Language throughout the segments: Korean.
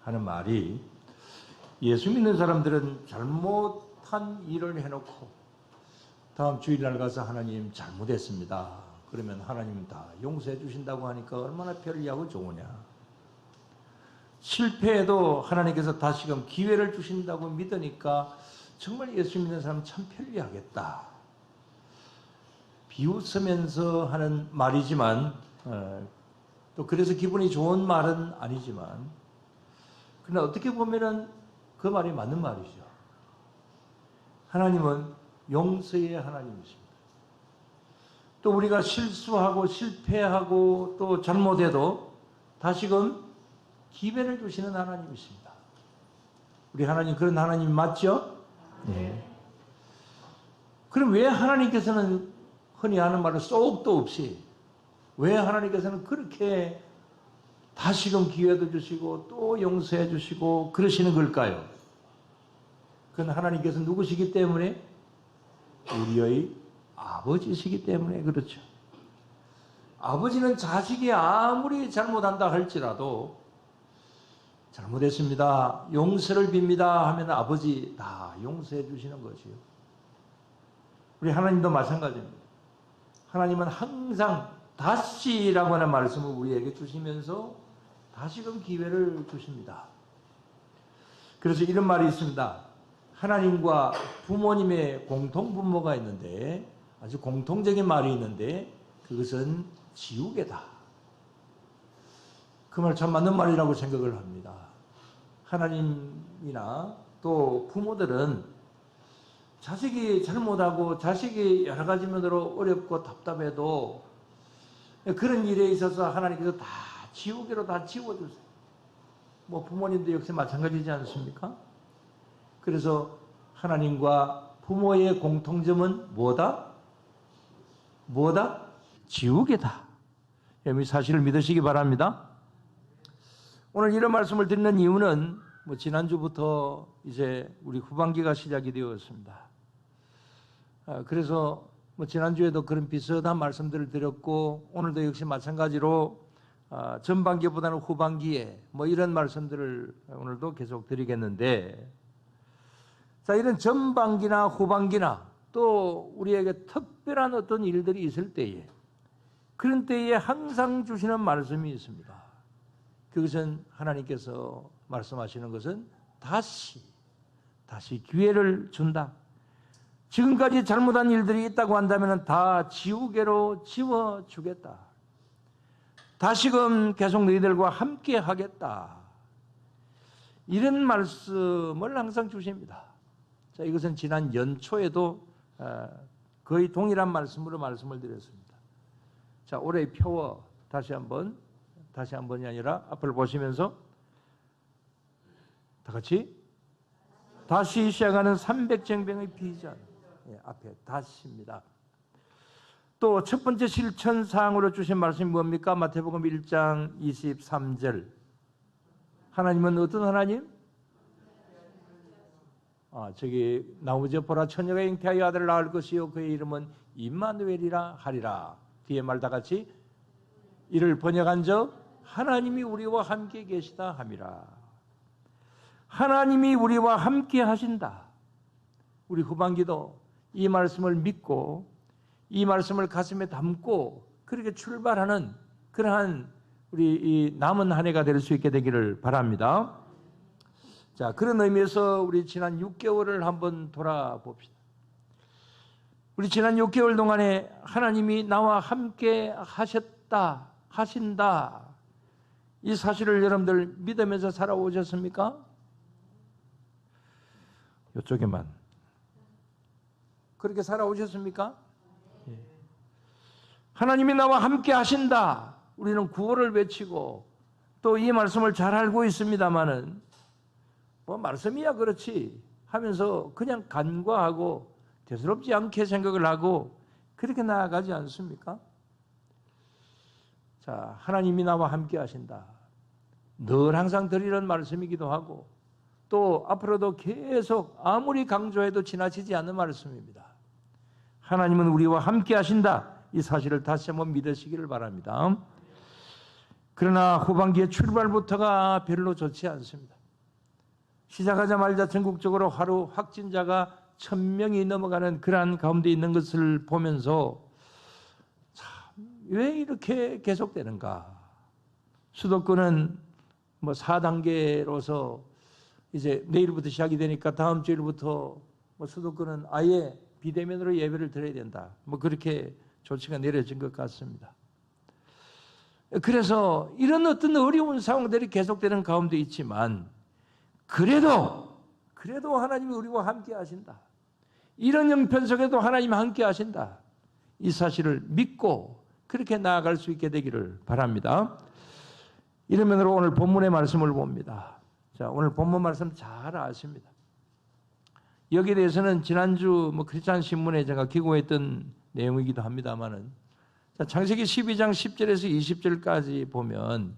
하는 말이, 예수 믿는 사람들은 잘못한 일을 해놓고 다음 주일날 가서 하나님 잘못했습니다, 그러면 하나님은 다 용서해 주신다고 하니까 얼마나 편리하고 좋으냐. 실패해도 하나님께서 다시금 기회를 주신다고 믿으니까 정말 예수 믿는 사람은 참 편리하겠다. 비웃으면서 하는 말이지만, 또 그래서 기분이 좋은 말은 아니지만, 그러나 어떻게 보면은 그 말이 맞는 말이죠. 하나님은 용서의 하나님이십니다. 또 우리가 실수하고 실패하고 또 잘못해도 다시금 기회를 주시는 하나님이십니다. 우리 하나님 그런 하나님 맞죠? 네. 그럼 왜 하나님께서는 흔히 하는 말로 쏙도 없이 왜 하나님께서는 그렇게 다시금 기회도 주시고 또 용서해 주시고 그러시는 걸까요? 그건 하나님께서 누구시기 때문에? 우리의 아버지시기 때문에 그렇죠. 아버지는 자식이 아무리 잘못한다 할지라도 잘못했습니다, 용서를 빕니다 하면 아버지 다 용서해 주시는 것이요. 우리 하나님도 마찬가지입니다. 하나님은 항상 다시라고 하는 말씀을 우리에게 주시면서 다시금 기회를 주십니다. 그래서 이런 말이 있습니다. 하나님과 부모님의 공통분모가 있는데, 아주 공통적인 말이 있는데, 그것은 지우개다. 그 말 참 맞는 말이라고 생각을 합니다. 하나님이나 또 부모들은 자식이 잘못하고 자식이 여러 가지 면으로 어렵고 답답해도 그런 일에 있어서 하나님께서 다 지우개로 다 지워주세요. 뭐 부모님도 역시 마찬가지지 않습니까? 그래서 하나님과 부모의 공통점은 뭐다? 뭐다? 지우개다. 이 사실을 믿으시기 바랍니다. 오늘 이런 말씀을 드리는 이유는 지난주부터 이제 우리 후반기가 시작이 되었습니다. 그래서 지난주에도 그런 비슷한 말씀들을 드렸고, 오늘도 역시 마찬가지로 전반기보다는 후반기에 이런 말씀들을 오늘도 계속 드리겠는데, 자, 이런 전반기나 후반기나 또 우리에게 특별한 어떤 일들이 있을 때에, 그런 때에 항상 주시는 말씀이 있습니다. 그것은 하나님께서 말씀하시는 것은 다시 기회를 준다. 지금까지 잘못한 일들이 있다고 한다면 다 지우개로 지워주겠다. 다시금 계속 너희들과 함께 하겠다. 이런 말씀을 항상 주십니다. 자, 이것은 지난 연초에도 거의 동일한 말씀으로 말씀을 드렸습니다. 자, 올해의 표어 다시 한번이 아니라 앞을 보시면서 다 같이 다시 시작하는 300정병의 비전, 앞에 다시입니다. 또 첫 번째 실천사항으로 주신 말씀이 뭡니까? 마태복음 1장 23절. 하나님은 어떤 하나님? 저기 나오죠. 보라 처녀가 잉태하여 아들을 낳을 것이요 그의 이름은 임마누엘이라 하리라. 뒤에 말 다 같이 이를 번역한 적 하나님이 우리와 함께 계시다 함이라. 하나님이 우리와 함께 하신다. 우리 후반기도 이 말씀을 믿고 이 말씀을 가슴에 담고 그렇게 출발하는 그러한 우리 이 남은 한 해가 될 수 있게 되기를 바랍니다. 자, 그런 의미에서 우리 지난 6개월을 한번 돌아봅시다. 우리 지난 6개월 동안에 하나님이 나와 함께 하신다. 이 사실을 여러분들 믿으면서 살아오셨습니까? 이쪽에만. 그렇게 살아오셨습니까? 하나님이 나와 함께 하신다. 우리는 구호를 외치고 또 이 말씀을 잘 알고 있습니다만은 말씀이야 그렇지 하면서 그냥 간과하고 대수롭지 않게 생각을 하고 그렇게 나아가지 않습니까? 자, 하나님이 나와 함께 하신다. 늘 항상 드리는 말씀이기도 하고 또 앞으로도 계속 아무리 강조해도 지나치지 않는 말씀입니다. 하나님은 우리와 함께 하신다. 이 사실을 다시 한번 믿으시기를 바랍니다. 그러나 후반기의 출발부터가 별로 좋지 않습니다. 시작하자마자 전국적으로 하루 확진자가 1000명이 넘어가는 그러한 가운데 있는 것을 보면서 참, 왜 이렇게 계속되는가? 수도권은 뭐 4단계로서 이제 내일부터 시작이 되니까 다음 주일부터 뭐 수도권은 아예 비대면으로 예배를 드려야 된다. 뭐 그렇게 조치가 내려진 것 같습니다. 그래서 이런 어떤 어려운 상황들이 계속되는 가운데 있지만 그래도 하나님이 우리와 함께 하신다. 이런 형편 속에도 하나님 함께 하신다. 이 사실을 믿고 그렇게 나아갈 수 있게 되기를 바랍니다. 이런 면으로 오늘 본문의 말씀을 봅니다. 자, 오늘 본문 말씀 잘 아십니다. 여기에 대해서는 지난주 크리스찬 신문에 제가 기고했던 내용이기도 합니다만은, 자, 창세기 12장 10절에서 20절까지 보면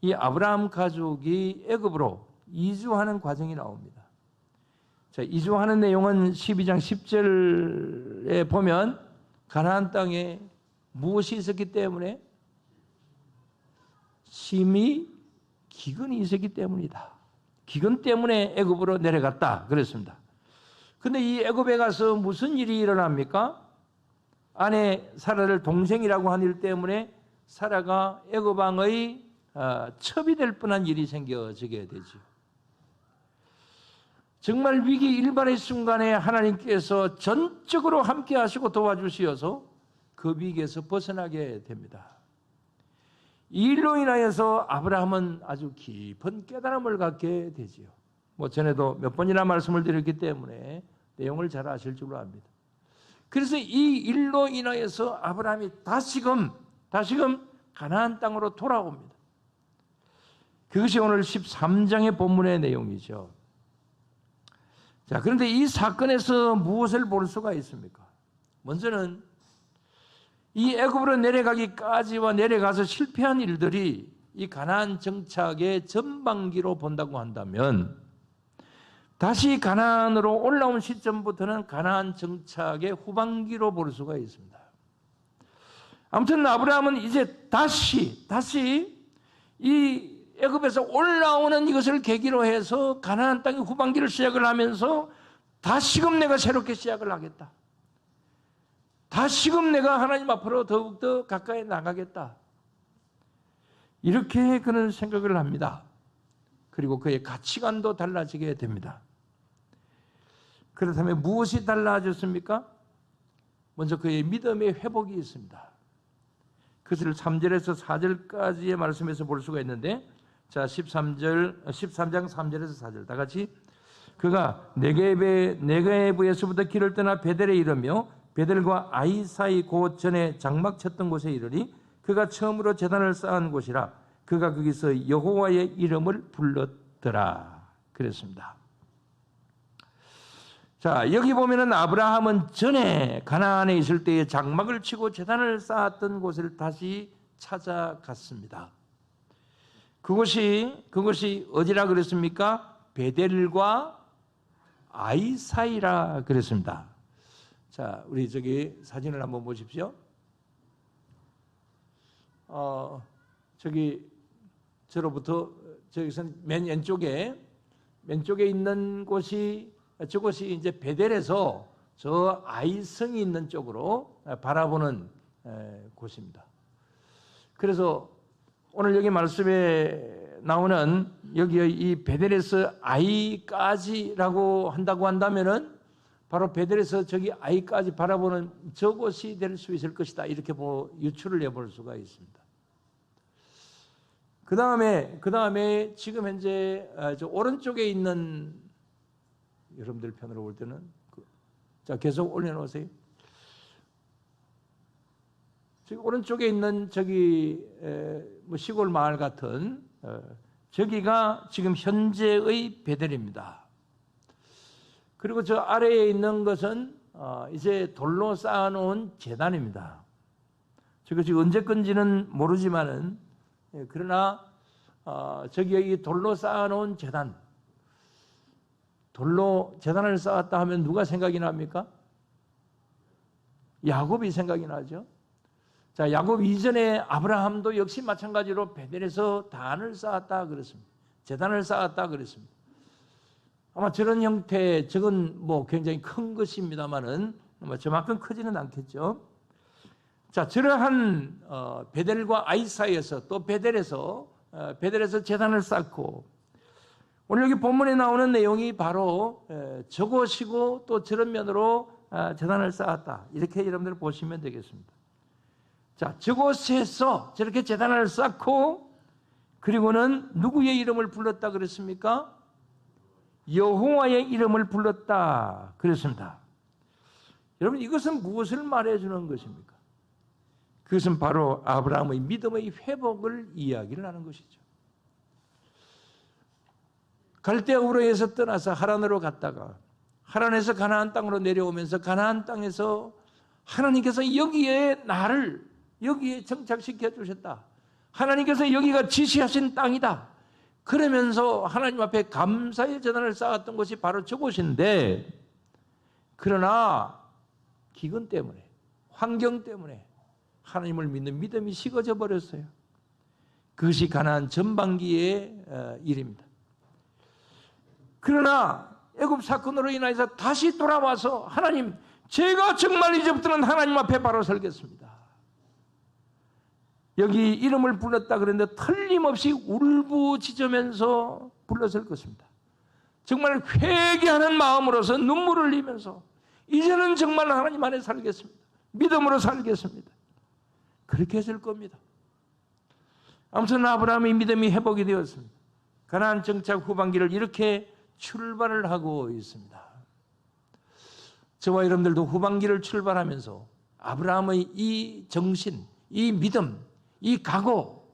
이 아브라함 가족이 애굽으로 이주하는 과정이 나옵니다. 자, 이주하는 내용은 12장 10절에 보면 가나안 땅에 무엇이 있었기 때문에? 심히 기근이 있었기 때문이다. 기근 때문에 애굽으로 내려갔다 그랬습니다. 근데 이 애굽에 가서 무슨 일이 일어납니까? 아내 사라를 동생이라고 한 일 때문에 사라가 애굽 왕의 첩이 될 뻔한 일이 생겨지게 되죠. 정말 위기 일발의 순간에 하나님께서 전적으로 함께 하시고 도와주시어서 그 위기에서 벗어나게 됩니다. 이 일로 인하여서 아브라함은 아주 깊은 깨달음을 갖게 되지요. 뭐 전에도 몇 번이나 말씀을 드렸기 때문에 내용을 잘 아실 줄로 압니다. 그래서 이 일로 인하여서 아브라함이 다시금 가나안 땅으로 돌아옵니다. 그것이 오늘 13장의 본문의 내용이죠. 자, 그런데 이 사건에서 무엇을 볼 수가 있습니까? 먼저는 이 애굽으로 내려가기까지와 내려가서 실패한 일들이 이 가나안 정착의 전반기로 본다고 한다면, 다시 가나안으로 올라온 시점부터는 가나안 정착의 후반기로 볼 수가 있습니다. 아무튼 아브라함은 이제 다시 이 애굽에서 올라오는 이것을 계기로 해서 가나안 땅의 후반기를 시작을 하면서 다시금 내가 새롭게 시작을 하겠다. 다시금 내가 하나님 앞으로 더욱더 가까이 나가겠다. 이렇게 그는 생각을 합니다. 그리고 그의 가치관도 달라지게 됩니다. 그렇다면 무엇이 달라졌습니까? 먼저 그의 믿음의 회복이 있습니다. 그것을 3절에서 4절까지의 말씀에서 볼 수가 있는데, 자, 13장 3절에서 4절 다 같이. 그가 네게부에서부터 길을 떠나 베델에 이르며 베델과 아이 사이 곧 전에 장막 쳤던 곳에 이르니 그가 처음으로 제단을 쌓은 곳이라. 그가 거기서 여호와의 이름을 불렀더라 그랬습니다. 자, 여기 보면은 아브라함은 전에 가나안에 있을 때에 장막을 치고 제단을 쌓았던 곳을 다시 찾아갔습니다. 그것이 어디라 그랬습니까? 베델과 아이 사이라 그랬습니다. 자, 우리 저기 사진을 한번 보십시오. 저로부터 저기선 맨 왼쪽에 있는 곳이, 저곳이 이제 베델에서 저 아이성이 있는 쪽으로 바라보는 곳입니다. 그래서 오늘 여기 말씀에 나오는 여기 이 베델에서 아이까지라고 한다고 한다면은 바로 베델에서 저기 아이까지 바라보는 저곳이 될 수 있을 것이다. 이렇게 유추를 해볼 수가 있습니다. 그 다음에 지금 현재 저 오른쪽에 있는, 여러분들 편으로 볼 때는 자, 계속 올려놓으세요. 저기 오른쪽에 있는 저기 뭐 시골 마을 같은 저기가 지금 현재의 베델입니다. 그리고 저 아래에 있는 것은 이제 돌로 쌓아놓은 제단입니다. 저것이 언제 건지는 모르지만은, 그러나 저기에 이 돌로 쌓아놓은 제단, 돌로 제단을 쌓았다 하면 누가 생각이 납니까? 야곱이 생각이 나죠. 자, 야곱 이전에 아브라함도 역시 마찬가지로 베델에서 단을 쌓았다 그랬습니다. 제단을 쌓았다 그랬습니다. 아마 저런 형태, 저건 뭐 굉장히 큰 것입니다만은 저만큼 크지는 않겠죠. 자, 저러한 베델과 아이 사이에서 또 베델에서 제단을 쌓고, 오늘 여기 본문에 나오는 내용이 바로 저곳이고 또 저런 면으로 제단을 쌓았다, 이렇게 여러분들 보시면 되겠습니다. 자, 저곳에서 저렇게 제단을 쌓고, 그리고는 누구의 이름을 불렀다 그랬습니까? 여호와의 이름을 불렀다 그랬습니다. 여러분, 이것은 무엇을 말해주는 것입니까? 그것은 바로 아브라함의 믿음의 회복을 이야기를 하는 것이죠. 갈대아 우르에서 떠나서 하란으로 갔다가 하란에서 가나안 땅으로 내려오면서 가나안 땅에서 하나님께서 여기에 나를 여기에 정착시켜 주셨다. 하나님께서 여기가 지시하신 땅이다. 그러면서 하나님 앞에 감사의 제단을 쌓았던 것이 바로 저곳인데, 그러나 기근 때문에, 환경 때문에 하나님을 믿는 믿음이 식어져 버렸어요. 그것이 가나안 전반기의 일입니다. 그러나 애굽 사건으로 인해서 다시 돌아와서 하나님, 제가 정말 이제부터는 하나님 앞에 바로 설겠습니다. 여기 이름을 불렀다 그랬는데 틀림없이 울부짖으면서 불렀을 것입니다. 정말 회개하는 마음으로서 눈물을 흘리면서 이제는 정말 하나님 안에 살겠습니다. 믿음으로 살겠습니다. 그렇게 했을 겁니다. 아무튼 아브라함의 믿음이 회복이 되었습니다. 가나안 정착 후반기를 이렇게 출발을 하고 있습니다. 저와 여러분들도 후반기를 출발하면서 아브라함의 이 정신, 이 믿음, 이 각오,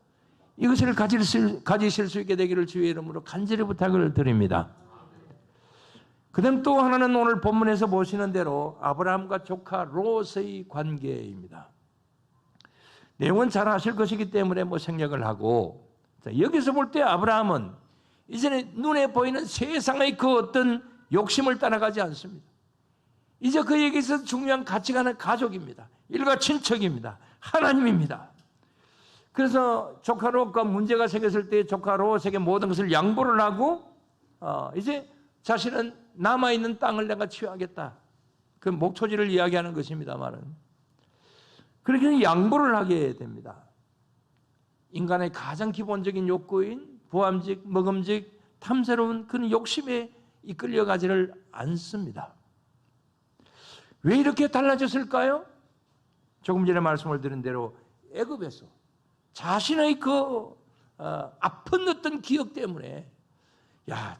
이것을 가지실 수 있게 되기를 주의 이름으로 간절히 부탁을 드립니다. 그 다음 또 하나는 오늘 본문에서 보시는 대로 아브라함과 조카 롯의 관계입니다. 내용은 잘 아실 것이기 때문에 생략을 하고, 여기서 볼 때 아브라함은 이제는 눈에 보이는 세상의 그 어떤 욕심을 따라가지 않습니다. 이제 그에게서 중요한 가치관은 가족입니다. 일가 친척입니다. 하나님입니다. 그래서 조카 롯과 문제가 생겼을 때 조카 롯에게 모든 것을 양보를 하고 이제 자신은 남아있는 땅을 내가 취하겠다. 그 목초지를 이야기하는 것입니다만은 그렇게 양보를 하게 됩니다. 인간의 가장 기본적인 욕구인 부함직, 먹음직, 탐스러운 그런 욕심에 이끌려가지를 않습니다. 왜 이렇게 달라졌을까요? 조금 전에 말씀을 드린 대로 애굽에서 자신의 그 아픈 어떤 기억 때문에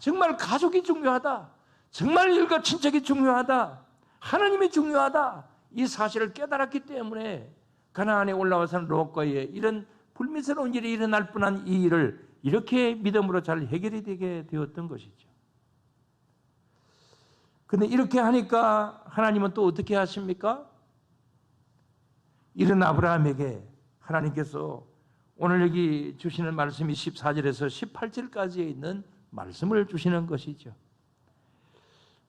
정말 가족이 중요하다, 정말 일가 친척이 중요하다, 하나님이 중요하다, 이 사실을 깨달았기 때문에 가나안에 올라와서는 롯과의 이런 불미스러운 일이 일어날 뻔한 이 일을 이렇게 믿음으로 잘 해결이 되게 되었던 것이죠. 그런데 이렇게 하니까 하나님은 또 어떻게 하십니까? 이런 아브라함에게 하나님께서 오늘 여기 주시는 말씀이 14절에서 18절까지에 있는 말씀을 주시는 것이죠.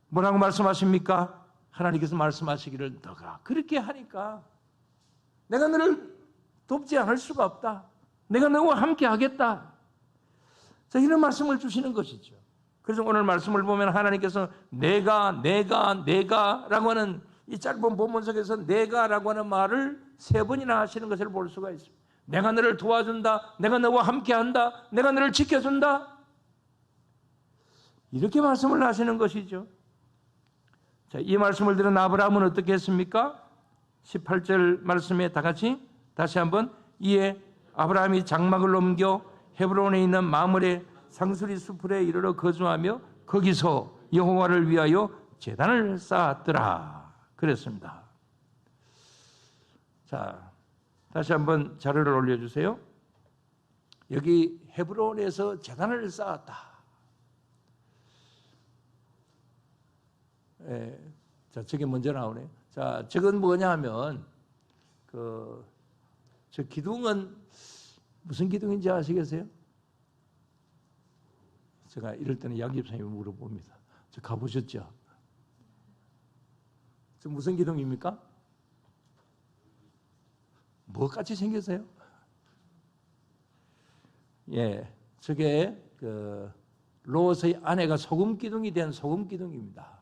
뭐라고 말씀하십니까? 하나님께서 말씀하시기를, 너가 그렇게 하니까 내가 너를 돕지 않을 수가 없다. 내가 너와 함께 하겠다. 자, 이런 말씀을 주시는 것이죠. 그래서 오늘 말씀을 보면 하나님께서 내가라고 하는 이 짧은 본문 속에서 내가라고 하는 말을 3번이나 하시는 것을 볼 수가 있습니다. 내가 너를 도와준다, 내가 너와 함께한다, 내가 너를 지켜준다, 이렇게 말씀을 하시는 것이죠. 자, 이 말씀을 들은 아브라함은 어떻게 했습니까? 18절 말씀에 다 같이 다시 한번, 이에 아브라함이 장막을 옮겨 헤브론에 있는 마므레 상수리 수풀에 이르러 거주하며 거기서 여호와를 위하여 제단을 쌓았더라 그랬습니다. 자, 다시 한번 자료를 올려주세요. 여기 헤브론에서 제단을 쌓았다. 자, 저게 먼저 나오네요. 자, 저건 뭐냐 하면 저 기둥은 무슨 기둥인지 아시겠어요? 제가 이럴 때는 양 집사님이 물어봅니다. 저 가보셨죠? 저 무슨 기둥입니까? 뭐같이 생겼어요? 예, 저게 롯의 아내가 소금 기둥이 된 소금 기둥입니다.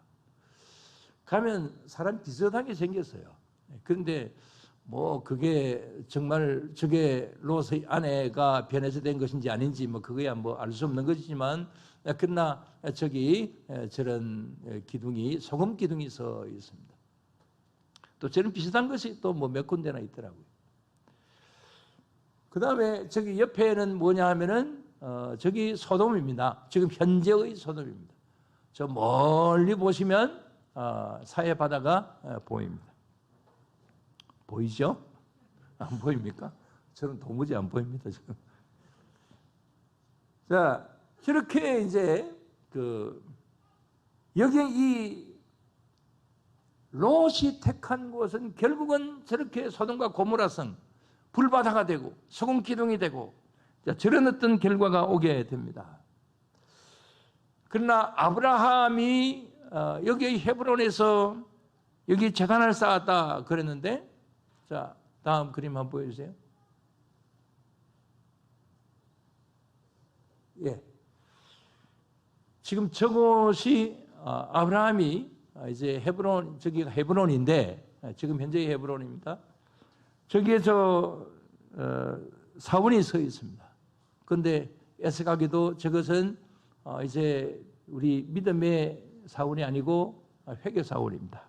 가면 사람 비슷하게 생겼어요. 그런데 뭐 그게 정말 저게 롯의 아내가 변해서 된 것인지 아닌지 뭐 그거야 뭐 알 수 없는 것이지만, 그러나 저기 저런 기둥이 소금 기둥이 서 있습니다. 또 저런 비슷한 것이 또 뭐 몇 군데나 있더라고요. 그 다음에 저기 옆에는 뭐냐 하면은 저기 소돔입니다. 지금 현재의 소돔입니다. 저 멀리 보시면 사해 바다가 보입니다. 보이죠? 안 보입니까? 저는 도무지 안 보입니다, 지금. 자, 이렇게 이제 여기 이 롯이 택한 곳은 결국은 저렇게 소돔과 고모라성 불바다가 되고 소금 기둥이 되고 저런 어떤 결과가 오게 됩니다. 그러나 아브라함이 여기 헤브론에서 여기 제단을 쌓았다 그랬는데, 자, 다음 그림 한번 보여주세요. 예. 지금 저곳이 아브라함이 이제 헤브론, 저기가 헤브론인데, 지금 현재의 헤브론입니다. 저기에 사원이 서 있습니다. 그런데 애석하게도 저것은 이제 우리 믿음의 사원이 아니고 회교 사원입니다.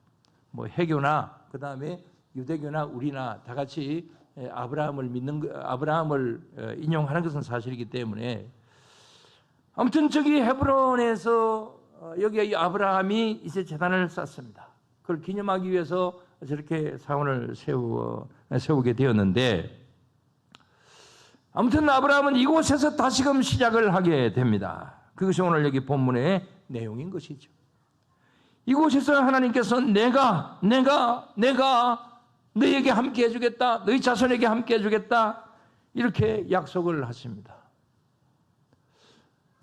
뭐 회교나 그 다음에 유대교나 우리나 다 같이 아브라함을 인용하는 것은 사실이기 때문에, 아무튼 저기 헤브론에서 여기 이 아브라함이 이제 제단을 쌓습니다. 그걸 기념하기 위해서 저렇게 사원을 세우게 되었는데, 아무튼 아브라함은 이곳에서 다시금 시작을 하게 됩니다. 그것이 오늘 여기 본문의 내용인 것이죠. 이곳에서 하나님께서 내가 너에게 함께 해주겠다, 너희 자손에게 함께 해주겠다, 이렇게 약속을 하십니다.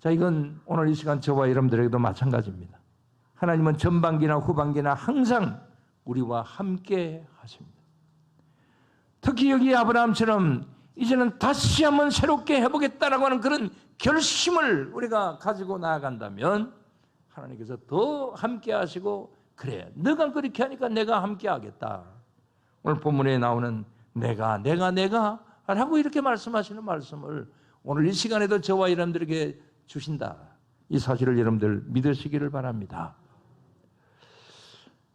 자, 이건 오늘 이 시간 저와 여러분들에게도 마찬가지입니다. 하나님은 전반기나 후반기나 항상 우리와 함께 하십니다. 특히 여기 아브라함처럼 이제는 다시 한번 새롭게 해보겠다라고 하는 그런 결심을 우리가 가지고 나아간다면 하나님께서 더 함께 하시고, 그래, 너가 그렇게 하니까 내가 함께 하겠다. 오늘 본문에 나오는 내가 라고 이렇게 말씀하시는 말씀을 오늘 이 시간에도 저와 여러분들에게 주신다. 이 사실을 여러분들 믿으시기를 바랍니다.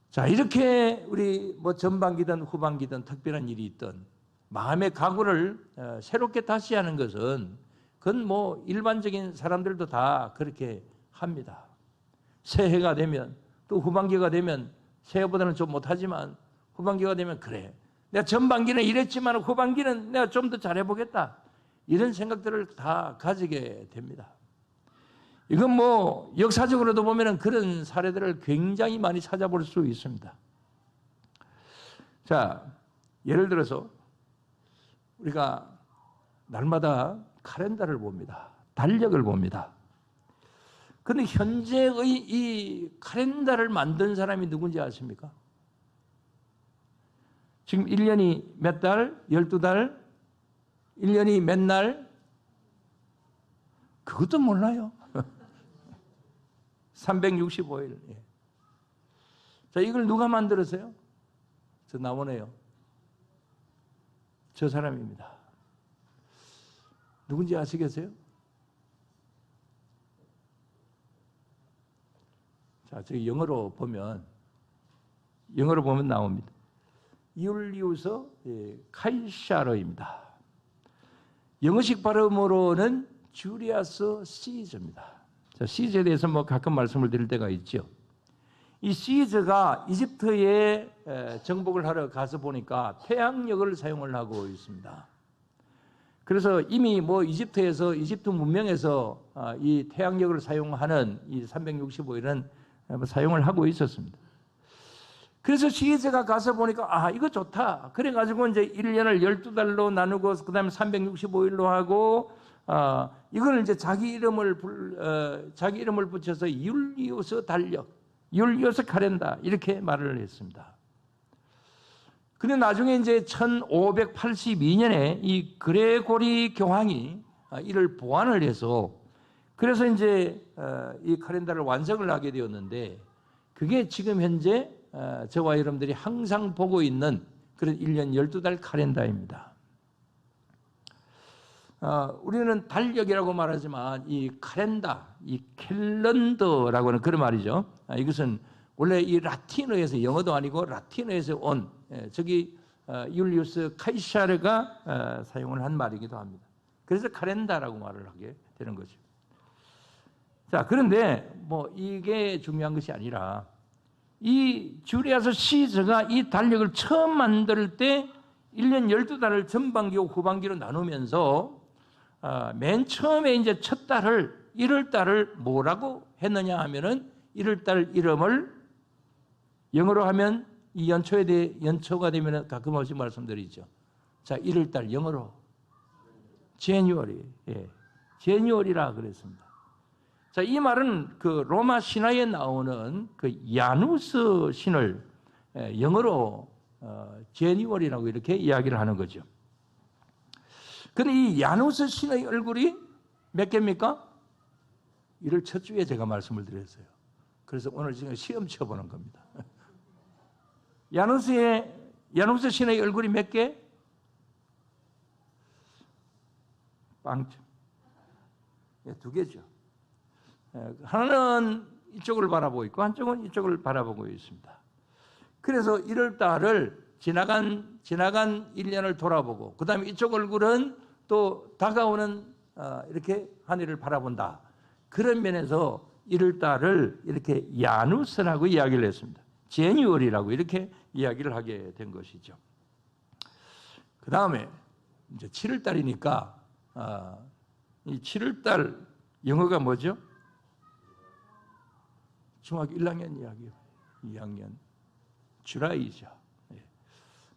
자, 이렇게 우리 뭐 전반기든 후반기든 특별한 일이 있든 마음의 각오를 새롭게 다시 하는 것은 그건 뭐 일반적인 사람들도 다 그렇게 합니다. 새해가 되면, 또 후반기가 되면, 새해보다는 좀 못하지만 후반기가 되면, 그래, 내가 전반기는 이랬지만 후반기는 내가 좀 더 잘해보겠다, 이런 생각들을 다 가지게 됩니다. 이건 뭐 역사적으로도 보면 그런 사례들을 굉장히 많이 찾아볼 수 있습니다. 자, 예를 들어서 우리가 날마다 카렌다를 봅니다. 달력을 봅니다. 그런데 현재의 이 카렌다를 만든 사람이 누군지 아십니까? 지금 1년이 몇 달? 12달? 1년이 몇 날? 그것도 몰라요. 365일. 예. 자, 이걸 누가 만들었어요? 저 나오네요. 저 사람입니다. 누군지 아시겠어요? 자, 저기 영어로 보면 나옵니다. 율리우스 카이사르입니다. 영어식 발음으로는 주리아스 시저입니다. 자, 시저에 대해서 뭐 가끔 말씀을 드릴 때가 있죠. 이 시저가 이집트에 정복을 하러 가서 보니까 태양력을 사용을 하고 있습니다. 그래서 이미 뭐 이집트에서, 이집트 문명에서 이 태양력을 사용하는 이 365일은 사용을 하고 있었습니다. 그래서 시저가 가서 보니까 이거 좋다. 그래가지고 이제 1년을 12달로 나누고 그 다음에 365일로 하고 이걸 이제 자기 이름을 붙여서 율리우스 달력, 율리우스 카렌다, 이렇게 말을 했습니다. 근데 나중에 이제 1582년에 이 그레고리 교황이 이를 보완을 해서 그래서 이제 이 카렌다를 완성을 하게 되었는데 그게 지금 현재 저와 여러분들이 항상 보고 있는 그런 1년 12달 카렌다입니다. 우리는 달력이라고 말하지만 이 카렌다, 이 캘런더라고 하는 그런 말이죠. 이것은 원래 이 라틴어에서 영어도 아니고 라틴어에서 온 저기 율리우스 카이사르가 사용을 한 말이기도 합니다. 그래서 카렌다라고 말을 하게 되는 거죠. 자, 그런데 뭐 이게 중요한 것이 아니라 이 주리아스 시저가 이 달력을 처음 만들 때 1년 12달을 전반기와 후반기로 나누면서 맨 처음에 이제 첫 달을 1월달을 뭐라고 했느냐 하면은 1월달 이름을 영어로 하면 이 연초에 대해 연초가 되면 가끔씩 말씀드리죠. 자, 1월달 영어로 January, January라 그랬습니다. 자, 이 말은 그 로마 신화에 나오는 그 야누스 신을 영어로 January라고 이렇게 이야기를 하는 거죠. 근데 이 야누스 신의 얼굴이 몇 개입니까? 이를 첫 주에 제가 말씀을 드렸어요. 그래서 오늘 지금 시험 쳐보는 겁니다. 야누스 신의 얼굴이 몇 개? 빵점. 두 개죠. 하나는 이쪽을 바라보고 있고 한쪽은 이쪽을 바라보고 있습니다. 그래서 1월 달을 지나간 1년을 돌아보고 그 다음에 이쪽 얼굴은 또 다가오는 이렇게 한 해를 바라본다. 그런 면에서 1월 달을 이렇게 야누스라고 이야기를 했습니다. 제뉴얼이라고 이렇게 이야기를 하게 된 것이죠. 그 다음에 이제 7월 달이니까 이 7월 달 영어가 뭐죠? 중학교 1학년 이야기요. 2학년 주라이죠.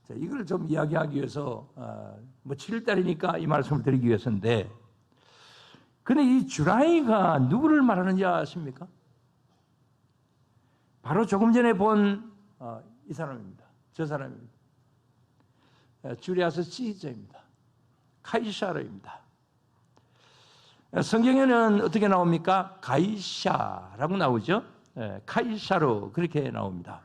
자, 이걸 좀 이야기하기 위해서 뭐 7월 달이니까 이 말씀을 드리기 위해서인데, 근데 이 주라이가 누구를 말하는지 아십니까? 바로 조금 전에 본 이 사람입니다. 저 사람입니다. 주리아스 시저입니다. 카이사르입니다. 성경에는 어떻게 나옵니까? 가이샤라고 나오죠. 카이사르 그렇게 나옵니다.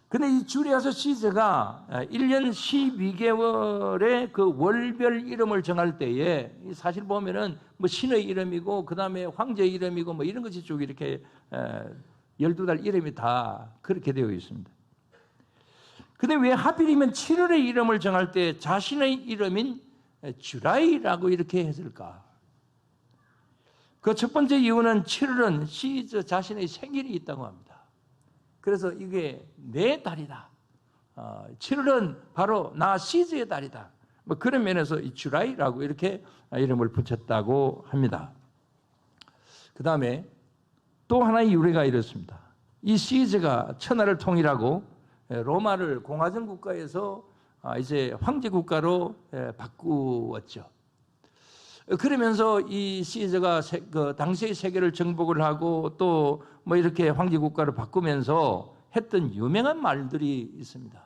근데 이 주리아스 시저가 1년 12개월의 그 월별 이름을 정할 때에 사실 보면은 뭐 신의 이름이고 그 다음에 황제의 이름이고 뭐 이런 것이 쭉 이렇게 12달 이름이 다 그렇게 되어 있습니다. 근데 왜 하필이면 7월의 이름을 정할 때 자신의 이름인 주라이라고 이렇게 했을까? 그 첫 번째 이유는 7월은 시저 자신의 생일이 있다고 합니다. 그래서 이게 내 달이다. 7월은 바로 나 시저의 달이다. 뭐 그런 면에서 이 주라이라고 이렇게 이름을 붙였다고 합니다. 그 다음에 또 하나의 유래가 이렇습니다. 이 시저가 천하를 통일하고 로마를 공화정 국가에서 이제 황제 국가로 바꾸었죠. 그러면서 이 시저가 그 당시의 세계를 정복을 하고 또 뭐 이렇게 황제 국가를 바꾸면서 했던 유명한 말들이 있습니다.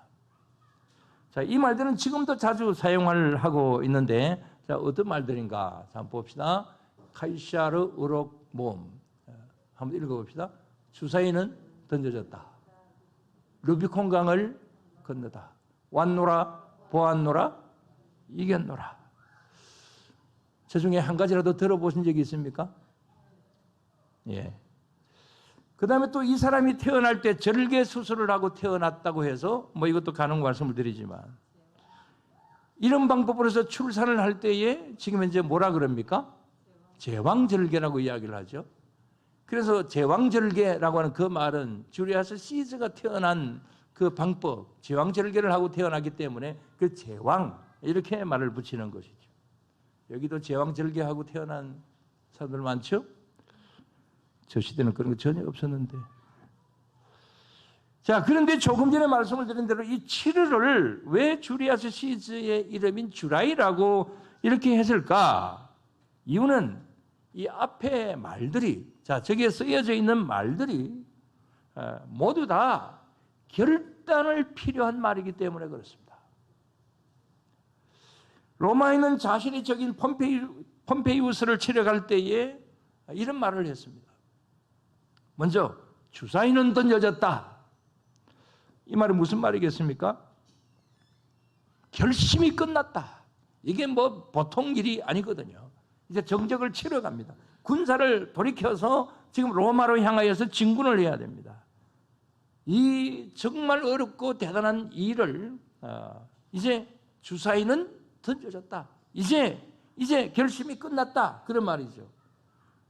자, 이 말들은 지금도 자주 사용을 하고 있는데, 자, 어떤 말들인가? 자, 한번 봅시다. 카이샤르 우럭 몸. 한번 읽어봅시다. 주사위는 던져졌다. 루비콘 강을 건너다. 왔노라, 보았노라, 이겼노라. 저 중에 한 가지라도 들어보신 적이 있습니까? 예. 그 다음에 또 이 사람이 태어날 때 절개 수술을 하고 태어났다고 해서 뭐 이것도 가능 말씀을 드리지만 이런 방법으로 해서 출산을 할 때에 지금 현재 뭐라 그럽니까? 제왕절개라고 이야기를 하죠. 그래서 제왕절개라고 하는 그 말은 주리아스 시저가 태어난 그 방법, 제왕절개를 하고 태어나기 때문에 그 제왕 이렇게 말을 붙이는 것이죠. 여기도 제왕절개하고 태어난 사람들 많죠? 저 시대는 그런 거 전혀 없었는데. 자, 그런데 조금 전에 말씀을 드린 대로 이 7월을 왜 주리아스 시저의 이름인 주라이라고 이렇게 했을까? 이유는 이 앞에 말들이, 자, 저기에 쓰여져 있는 말들이 모두 다 결단을 필요한 말이기 때문에 그렇습니다. 로마에는 자신이 적인 폼페이우스를 치러갈 때에 이런 말을 했습니다. 먼저 주사위는 던져졌다. 이 말은 무슨 말이겠습니까? 결심이 끝났다. 이게 뭐 보통 일이 아니거든요. 이제 정적을 치러 갑니다. 군사를 돌이켜서 지금 로마로 향하여서 진군을 해야 됩니다. 이 정말 어렵고 대단한 일을 이제 주사위는 던져졌다. 이제 결심이 끝났다. 그런 말이죠.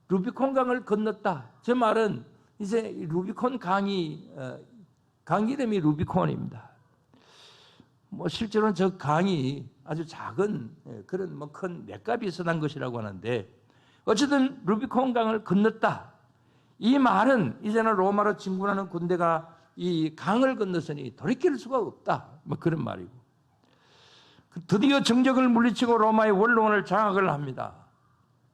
루비콘강을 건넜다. 저 말은 이제 루비콘 강 이름이 루비콘입니다. 뭐 실제로는 저 강이 아주 작은 그런 뭐 큰 맥값이 있어난 것이라고 하는데 어쨌든 루비콘 강을 건넜다. 이 말은 이제는 로마로 진군하는 군대가 이 강을 건넜으니 돌이킬 수가 없다. 뭐 그런 말이고. 드디어 정적을 물리치고 로마의 원로원을 장악을 합니다.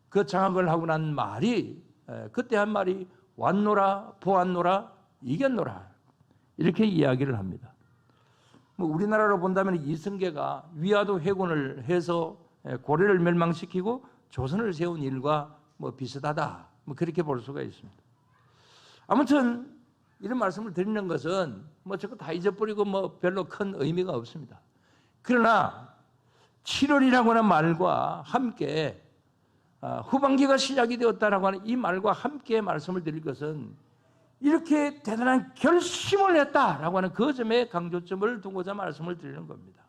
그 장악을 하고 난 말이 그때 한 말이 왔노라 보았노라 이겼노라 이렇게 이야기를 합니다. 뭐 우리나라로 본다면 이승계가 위화도 회군을 해서 고려를 멸망시키고 조선을 세운 일과 뭐 비슷하다. 뭐 그렇게 볼 수가 있습니다. 아무튼 이런 말씀을 드리는 것은 뭐 저거 다 잊어버리고 뭐 별로 큰 의미가 없습니다. 그러나 7월이라고 하는 말과 함께 후반기가 시작이 되었다라고 하는 이 말과 함께 말씀을 드릴 것은 이렇게 대단한 결심을 했다라고 하는 그 점에 강조점을 두고자 말씀을 드리는 겁니다.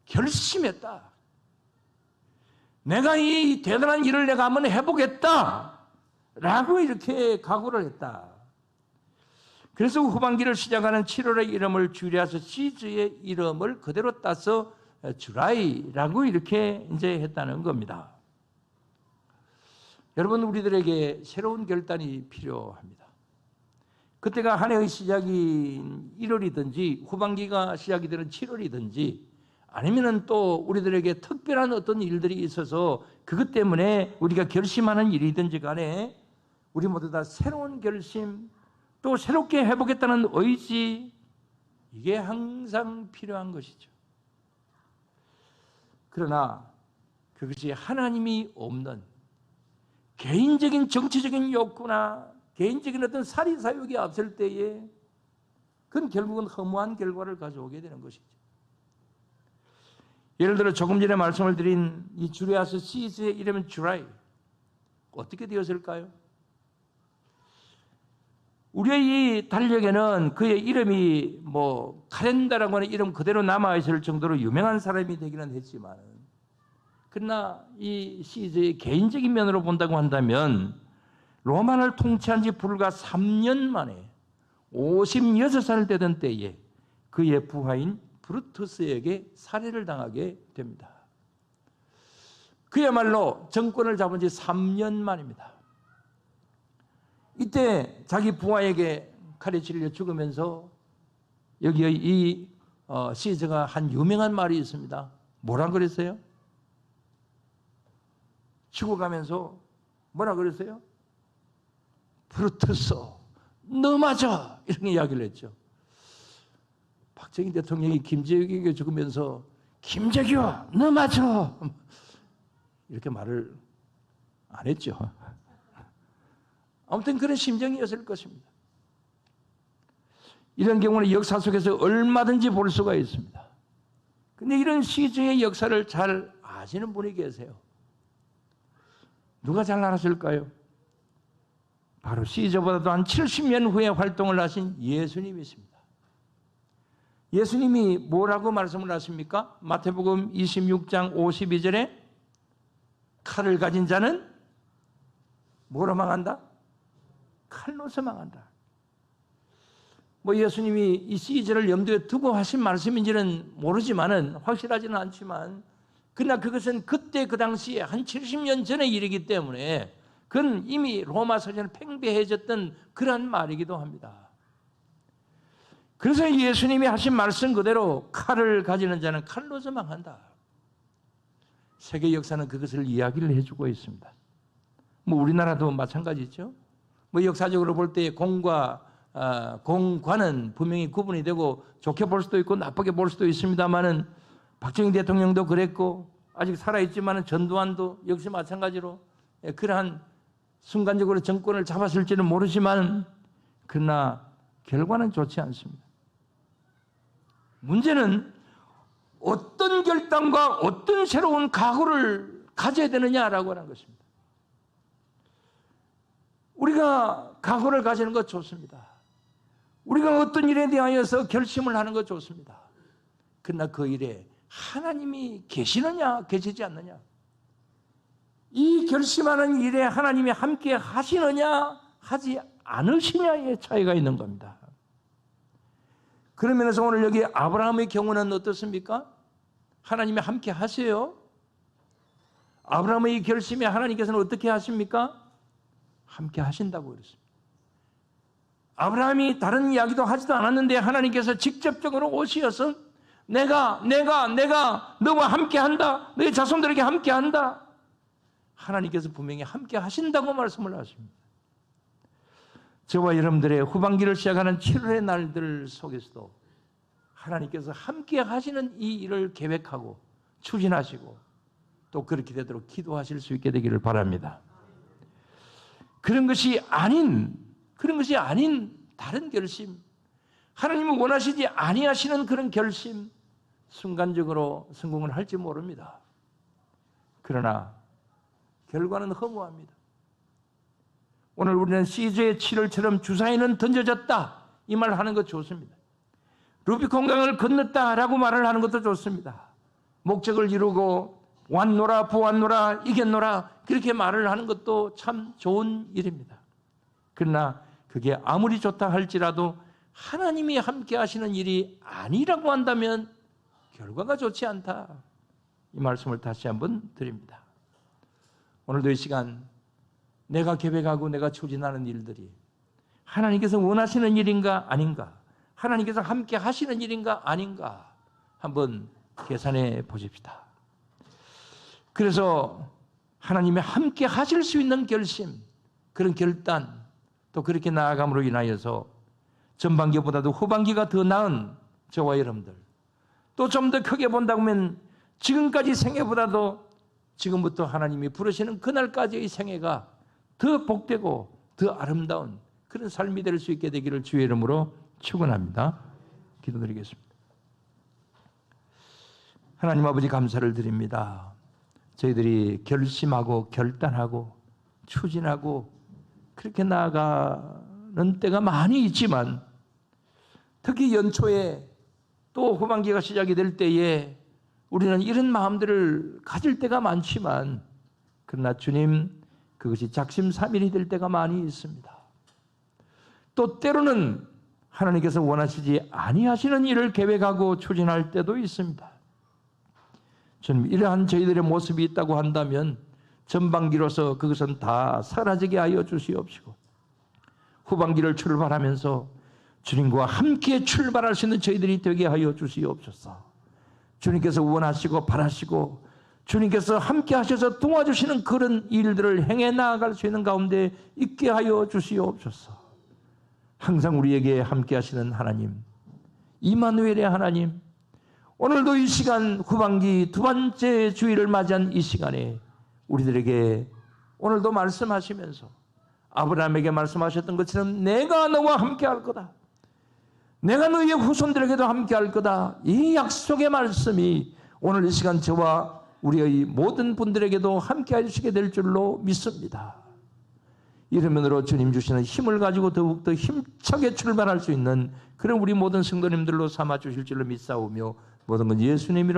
결심했다. 내가 이 대단한 일을 내가 한번 해보겠다 라고 이렇게 각오를 했다. 그래서 후반기를 시작하는 7월의 이름을 줄여서 시즈의 이름을 그대로 따서 주라이라고 이렇게 이제 했다는 겁니다. 여러분, 우리들에게 새로운 결단이 필요합니다. 그때가 한 해의 시작인 1월이든지 후반기가 시작이 되는 7월이든지 아니면은 또 우리들에게 특별한 어떤 일들이 있어서 그것 때문에 우리가 결심하는 일이든지 간에 우리 모두 다 새로운 결심 또 새롭게 해보겠다는 의지 이게 항상 필요한 것이죠. 그러나 그것이 하나님이 없는 개인적인 정치적인 욕구나 개인적인 어떤 사리사욕이 앞설 때에 그건 결국은 허무한 결과를 가져오게 되는 것이죠. 예를 들어 조금 전에 말씀을 드린 이 주리아스 시즈의 이름은 주라이. 어떻게 되었을까요? 우리의 이 달력에는 그의 이름이 뭐 카렌다라고 하는 이름 그대로 남아있을 정도로 유명한 사람이 되기는 했지만 그러나 이 시즈의 개인적인 면으로 본다고 한다면 로마를 통치한 지 불과 3년 만에 56살 되던 때에 그의 부하인 브루투스에게 살해를 당하게 됩니다. 그야말로 정권을 잡은 지 3년 만입니다. 이때 자기 부하에게 칼에 찔려 죽으면서 여기에 이 시저가 한 유명한 말이 있습니다. 뭐라 그랬어요? 죽어가면서 뭐라 그랬어요? 브루투스, 너 맞아! 이렇게 이야기를 했죠. 박정희 대통령이 김재규에게 죽으면서 김재규, 너 맞아! 이렇게 말을 안 했죠. 아무튼 그런 심정이었을 것입니다. 이런 경우는 역사 속에서 얼마든지 볼 수가 있습니다. 그런데 이런 시즈의 역사를 잘 아시는 분이 계세요. 누가 잘 알았을까요? 바로 시저보다도 한 70년 후에 활동을 하신 예수님이십니다. 예수님이 뭐라고 말씀을 하십니까? 마태복음 26장 52절에 칼을 가진 자는 뭐로 망한다? 칼로서 망한다. 뭐 예수님이 이 시절을 염두에 두고 하신 말씀인지는 모르지만은 확실하지는 않지만 그러나 그것은 그때 그 당시에 한 70년 전의 일이기 때문에 그건 이미 로마 서전에 팽배해졌던 그러한 말이기도 합니다. 그래서 예수님이 하신 말씀 그대로 칼을 가지는 자는 칼로서 망한다. 세계 역사는 그것을 이야기를 해주고 있습니다. 뭐 우리나라도 마찬가지죠. 뭐 역사적으로 볼 때 공과 공과는 분명히 구분이 되고 좋게 볼 수도 있고 나쁘게 볼 수도 있습니다만은 박정희 대통령도 그랬고 아직 살아있지만은 전두환도 역시 마찬가지로 그러한 순간적으로 정권을 잡았을지는 모르지만 그러나 결과는 좋지 않습니다. 문제는 어떤 결단과 어떤 새로운 각오를 가져야 되느냐라고 하는 것입니다. 우리가 각오를 가지는 것 좋습니다. 우리가 어떤 일에 대하여서 결심을 하는 것 좋습니다. 그러나 그 일에 하나님이 계시느냐 계시지 않느냐, 이 결심하는 일에 하나님이 함께 하시느냐 하지 않으시냐의 차이가 있는 겁니다. 그런 면에서 오늘 여기 아브라함의 경우는 어떻습니까? 하나님이 함께 하세요. 아브라함의 결심에 하나님께서는 어떻게 하십니까? 함께 하신다고 그랬습니다. 아브라함이 다른 이야기도 하지도 않았는데 하나님께서 직접적으로 오시어서 내가 너와 함께 한다. 너의 자손들에게 함께 한다. 하나님께서 분명히 함께 하신다고 말씀을 하십니다. 저와 여러분들의 후반기를 시작하는 7월의 날들 속에서도 하나님께서 함께 하시는 이 일을 계획하고 추진하시고 또 그렇게 되도록 기도하실 수 있게 되기를 바랍니다. 그런 것이 아닌 다른 결심, 하나님은 원하시지 아니하시는 그런 결심, 순간적으로 성공을 할지 모릅니다. 그러나 결과는 허무합니다. 오늘 우리는 시저의 7월처럼 주사위는 던져졌다 이 말을 하는 것 좋습니다. 루비콘강을 건넜다라고 말을 하는 것도 좋습니다. 목적을 이루고 왔노라 보았노라 이겼노라 그렇게 말을 하는 것도 참 좋은 일입니다. 그러나 그게 아무리 좋다 할지라도 하나님이 함께 하시는 일이 아니라고 한다면 결과가 좋지 않다. 이 말씀을 다시 한번 드립니다. 오늘도 이 시간 내가 계획하고 내가 추진하는 일들이 하나님께서 원하시는 일인가 아닌가, 하나님께서 함께 하시는 일인가 아닌가 한번 계산해 보십시다. 그래서 하나님이 함께 하실 수 있는 결심, 그런 결단, 또 그렇게 나아감으로 인하여서 전반기보다도 후반기가 더 나은 저와 여러분들, 또 좀 더 크게 본다고 하면 지금까지 생애보다도 지금부터 하나님이 부르시는 그날까지의 생애가 더 복되고 더 아름다운 그런 삶이 될 수 있게 되기를 주의 이름으로 축원합니다. 기도드리겠습니다. 하나님 아버지 감사를 드립니다. 저희들이 결심하고 결단하고 추진하고 그렇게 나아가는 때가 많이 있지만 특히 연초에 또 후반기가 시작이 될 때에 우리는 이런 마음들을 가질 때가 많지만 그러나 주님 그것이 작심삼일이 될 때가 많이 있습니다. 또 때로는 하나님께서 원하시지 아니하시는 일을 계획하고 추진할 때도 있습니다. 주님 이러한 저희들의 모습이 있다고 한다면 전반기로서 그것은 다 사라지게 하여 주시옵시고 후반기를 출발하면서 주님과 함께 출발할 수 있는 저희들이 되게 하여 주시옵소서. 주님께서 원하시고 바라시고 주님께서 함께 하셔서 도와주시는 그런 일들을 행해 나아갈 수 있는 가운데 있게 하여 주시옵소서. 항상 우리에게 함께 하시는 하나님, 이마누엘의 하나님, 오늘도 이 시간 후반기 두 번째 주일을 맞이한 이 시간에 우리들에게 오늘도 말씀하시면서 아브라함에게 말씀하셨던 것처럼 내가 너와 함께 할 거다, 내가 너희의 후손들에게도 함께 할 거다, 이 약속의 말씀이 오늘 이 시간 저와 우리의 모든 분들에게도 함께 해주시게 될 줄로 믿습니다. 이러면으로 주님 주시는 힘을 가지고 더욱더 힘차게 출발할 수 있는 그런 우리 모든 성도님들로 삼아 주실 줄로 믿사오며 모든 건 예수님이로